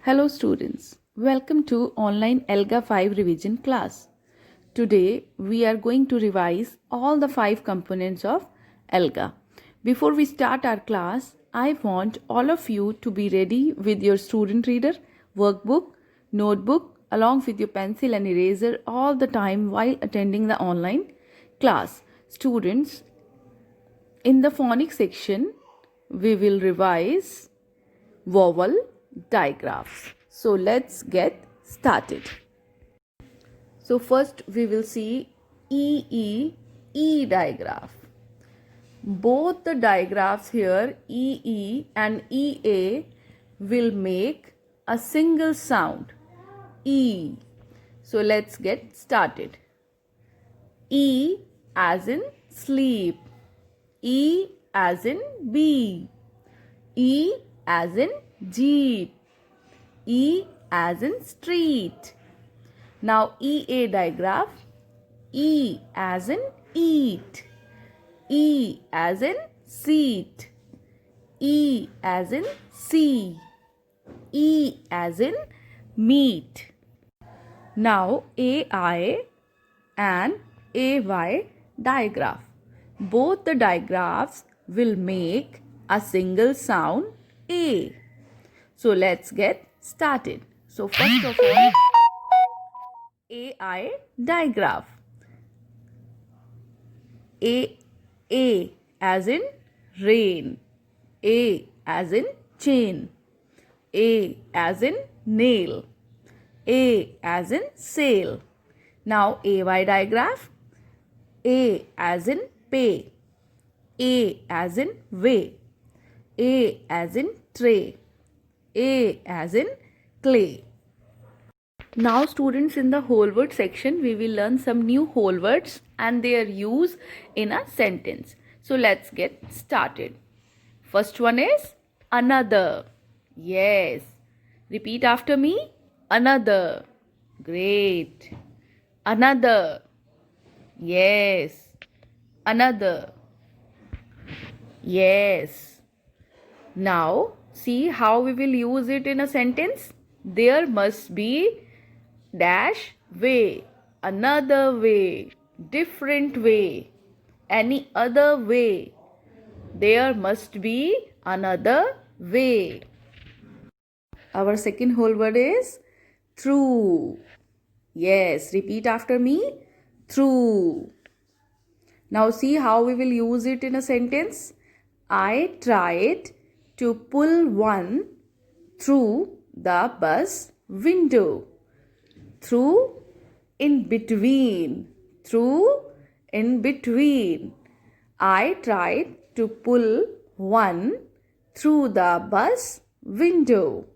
Hello students, welcome to online ELGA 5 revision class. Today we are going to revise all the 5 components of ELGA. Before we start our class, I want all of you to be ready with your student reader, workbook, notebook along with your pencil and eraser all the time while attending the online class. Students, in the phonics section, we will revise vowel digraphs. So let's get started. So first we will see E digraph. Both the digraphs here, EE and EA, will make a single sound, E. So let's get started. E as in sleep, E as in bee, E as in jeep, E as in street. Now EA digraph, E as in eat, E as in seat, E as in sea, E as in meat. Now AI and AY digraph. Both the digraphs will make a single sound A. So let's get started. So first of all, AI digraph. A as in rain, A as in chain, A as in nail, A as in sail. Now AY digraph. A as in pay, A as in way, A as in tray, A as in clay. Now students, in the whole word section we will learn some new whole words and their use in a sentence. So let's get started. First one is another. Yes. Repeat after me. Another. Great. Another. Yes. Another. Yes. Now see how we will use it in a sentence. There must be dash way, another way, different way, any other way. There must be another way. Our second whole word is through. Yes, repeat after me. Through. Now see how we will use it in a sentence. I tried to pull one through the bus window. Through, in between. Through, in between. I tried to pull one through the bus window.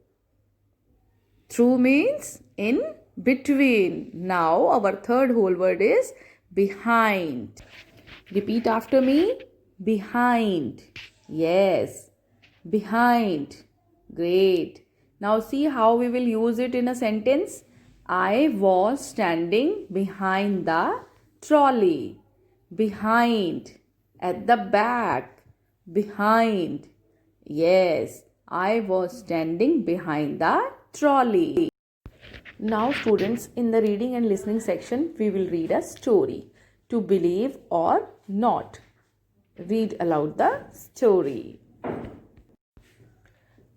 Through means in between. Now our third whole word is behind. Repeat after me. Behind. Yes. Behind. Great. Now see how we will use it in a sentence. I was standing behind the trolley. Behind. At the back. Behind. Yes. I was standing behind the trolley. Now students, in the reading and listening section, we will read a story. To believe or not. Read aloud the story.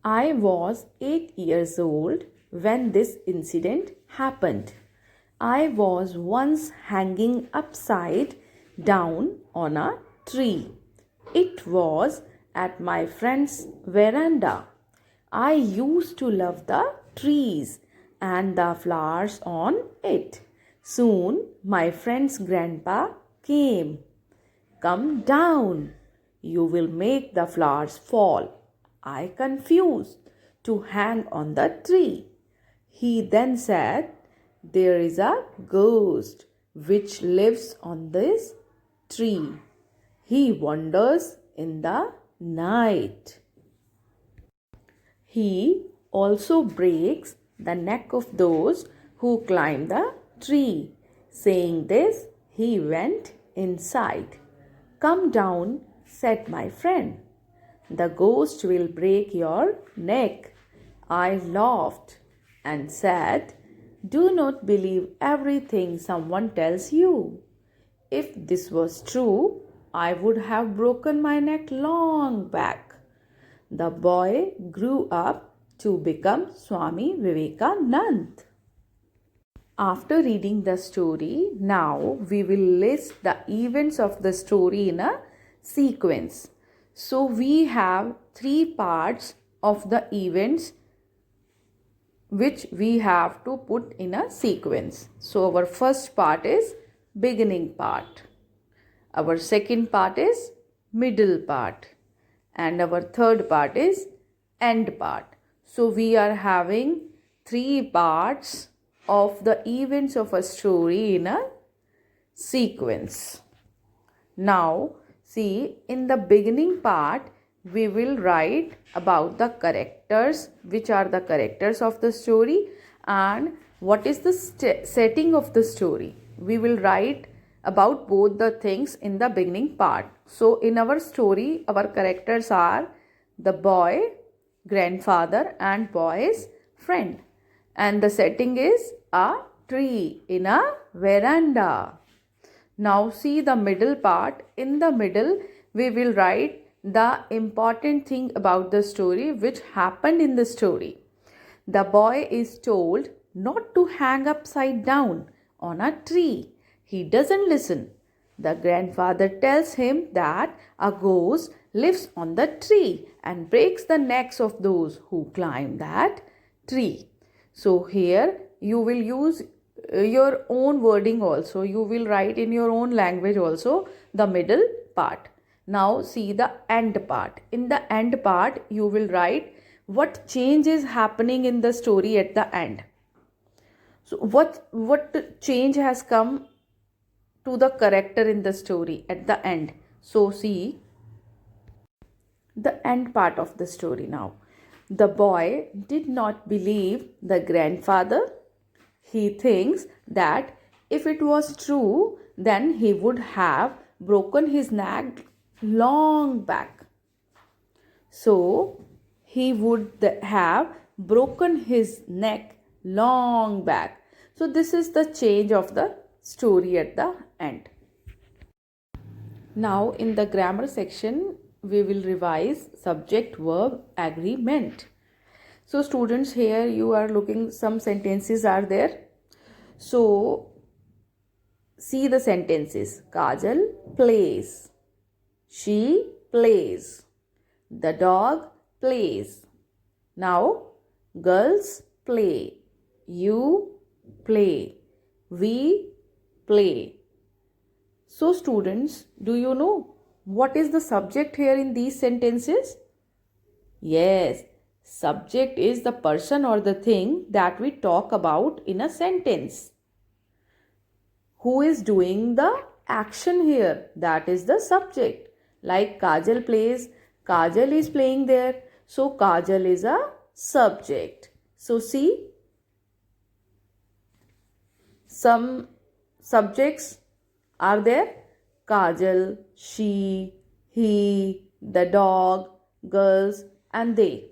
I was 8 years old when this incident happened. I was once hanging upside down on a tree. It was at my friend's veranda. I used to love the trees and the flowers on it. Soon my friend's grandpa came. Come down, you will make the flowers fall. I confused to hang on the tree. He then said, there is a ghost which lives on this tree. He wanders in the night. He also breaks the neck of those who climb the tree. Saying this, he went inside. Come down, said my friend. The ghost will break your neck. I laughed. and said, "Do not believe everything someone tells you. If this was true, I would have broken my neck long back." The boy grew up to become Swami Vivekanand. After reading the story, now we will list the events of the story in a sequence. So we have three parts of the events which we have to put in a sequence. So our first part is beginning part. Our second part is middle part. And our third part is end part. So we are having three parts of the events of a story in a sequence. Now, see, in the beginning part, we will write about the characters, which are the characters of the story, and what is the setting of the story. We will write about both the things in the beginning part. So, in our story, our characters are the boy, grandfather, and boy's friend. And the setting is a tree in a veranda. Now see the middle part. In the middle, we will write the important thing about the story which happened in the story. The boy is told not to hang upside down on a tree. He doesn't listen. The grandfather tells him that a ghost lives on the tree and breaks the necks of those who climb that tree. So here you will use your own wording also. You will write in your own language also the middle part. Now see the end part. In the end part you will write what change is happening in the story at the end. So what change has come to the character in the story at the end. So see the end part of the story now. The boy did not believe the grandfather. He thinks that if it was true, then he would have broken his neck long back. So he would have broken his neck long back. So this is the change of the story at the end. Now in the grammar section, we will revise subject verb agreement. So students, here you are looking, some sentences are there. So see the sentences. Kajal plays. She plays. The dog plays. Now girls play. You play. We play. So students, do you know what is the subject here in these sentences? Yes, subject is the person or the thing that we talk about in a sentence. Who is doing the action here? That is the subject. Like Kajal plays, Kajal is playing there. So Kajal is a subject. So see, some subjects are there. Kajal, she, he, the dog, girls, and they.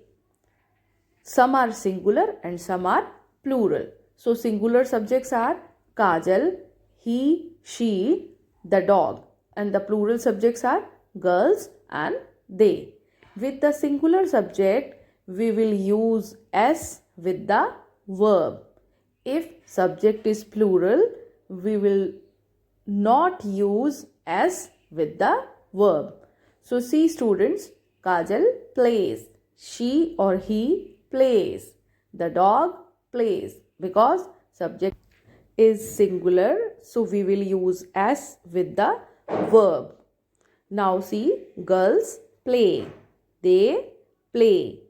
Some are singular and some are plural. So singular subjects are Kajal, he, she, the dog. And the plural subjects are girls and they. With the singular subject, we will use S with the verb. If subject is plural, we will not use S with the verb. So see students, Kajal plays. She or he plays. The dog plays. Because subject is singular, so we will use S with the verb. Now see, girls play. They play.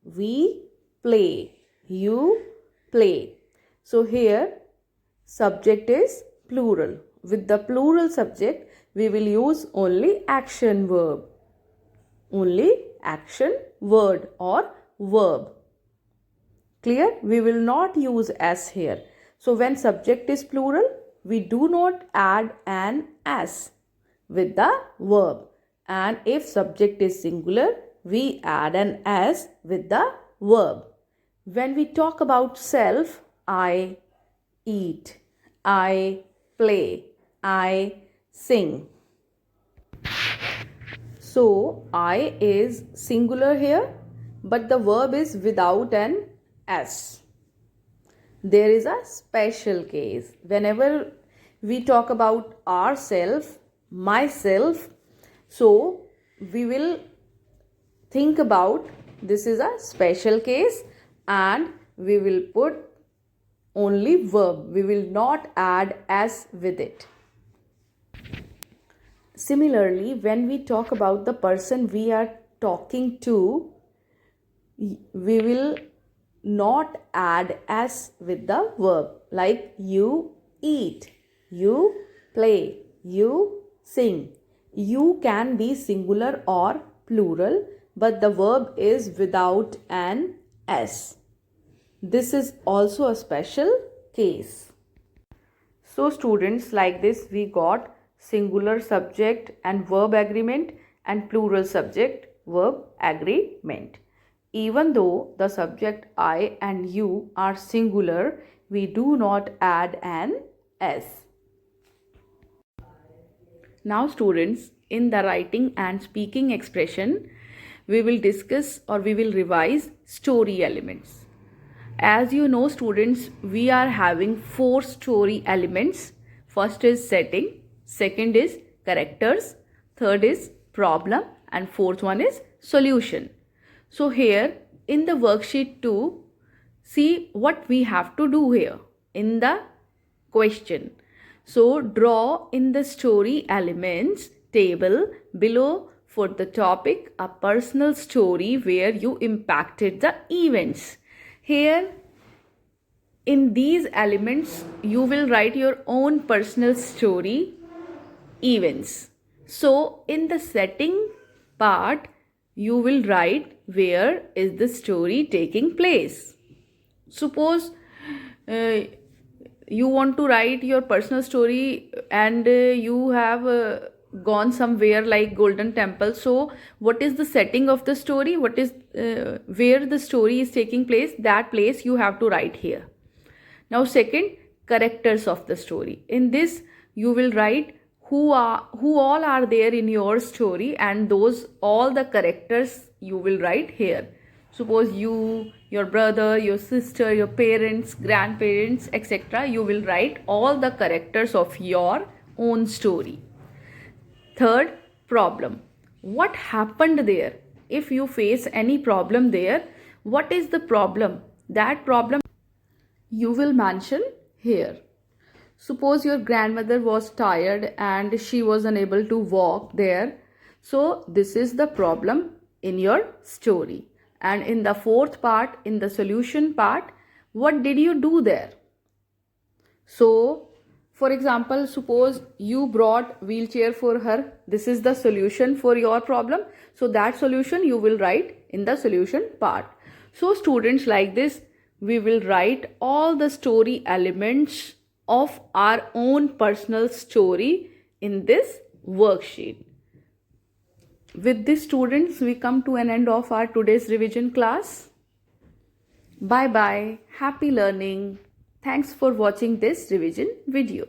We play. You play. So here subject is plural. With the plural subject, we will use only action verb. Only action word or verb. Clear? We will not use S here. So when subject is plural, we do not add an S with the verb. And if subject is singular, we add an S with the verb. When we talk about self, I eat, I play, I sing. So I is singular here, but the verb is without an S. There is a special case. Whenever we talk about ourself, myself, so we will think about this is a special case and we will put only verb. We will not add S with it. Similarly, when we talk about the person we are talking to, we will not add S with the verb, like you eat, you play, you sing. You can be singular or plural, but the verb is without an S. This is also a special case. So students, like this we got singular subject and verb agreement and plural subject verb agreement. Even though the subject I and you are singular, we do not add an S. Now students, in the writing and speaking expression, we will discuss or we will revise story elements. As you know students, we are having 4 story elements. First is setting, second is characters, third is problem, and fourth one is solution. So here in the worksheet 2, see what we have to do here in the question. So draw in the story elements table below for the topic a personal story where you impacted the events. Here in these elements you will write your own personal story events. So in the setting part you will write where is the story taking place. Suppose you want to write your personal story and you have gone somewhere like Golden Temple. So what is the setting of the story? What is where the story is taking place? That place you have to write here. Now second, characters of the story. In this you will write who all are there in your story, and those all the characters you will write here. Suppose you, your brother, your sister, your parents, grandparents, etc. You will write all the characters of your own story. Third, problem. What happened there? If you face any problem there, what is the problem? That problem you will mention here. Suppose your grandmother was tired and she was unable to walk there. So this is the problem in your story. And in the fourth part, in the solution part, what did you do there? So for example, suppose you brought wheelchair for her. This is the solution for your problem. So that solution you will write in the solution part. So students, like this, we will write all the story elements of our own personal story in this worksheet. With this students, we come to an end of our today's revision class. Bye bye. Happy learning. Thanks for watching this revision video.